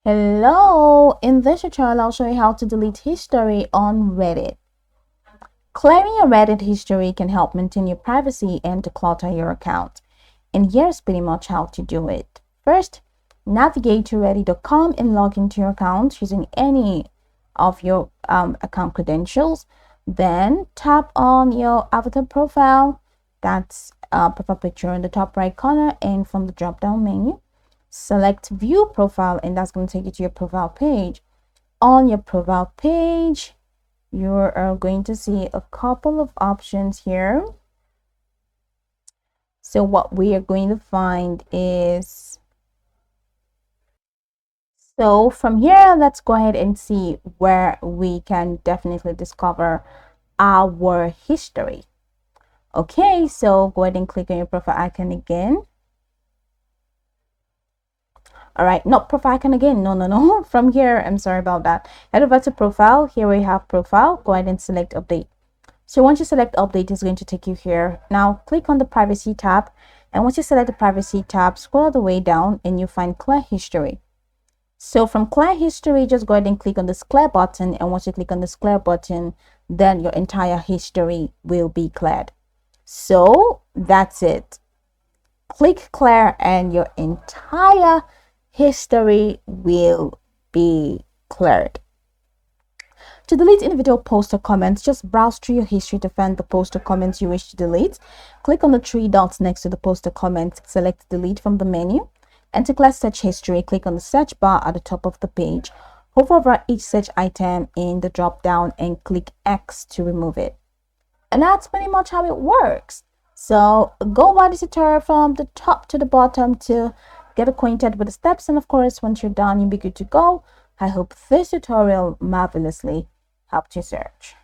Hello! In this tutorial, I'll show you how to delete history on Reddit. Clearing your Reddit history can help maintain your privacy and declutter your account. And here's pretty much how to do it. First, navigate to reddit.com and log into your account using any of your account credentials. Then tap on your avatar profile. That's profile picture in the top right corner, and from the drop down menu, select view profile, and that's going to take you to your profile page. On your profile page, you are going to see a couple of options here. So what we are going to find is, so from here, let's go ahead and see where we can definitely discover our history. Okay, so go ahead and click on your profile icon again. All right, not profile icon again. No. From here, I'm sorry about that. Head over to profile. Here we have profile. Go ahead and select update. So once you select update, it's going to take you here. Now click on the privacy tab. And once you select the privacy tab, scroll all the way down and you find clear history. So from clear history, just go ahead and click on this clear button. And once you click on this clear button, then your entire history will be cleared. So that's it. Click clear and your entire history will be cleared. To delete individual posts or comments, just browse through your history to find the post or comments you wish to delete. Click on the three dots next to the post or comment, select delete from the menu, and to clear search history, click on the search bar at the top of the page, hover over each search item in the drop down and click X to remove it. And that's pretty much how it works. So go by the tutorial from the top to the bottom to get acquainted with the steps, and of course once you're done, you'll be good to go. I hope this tutorial marvelously helped you search.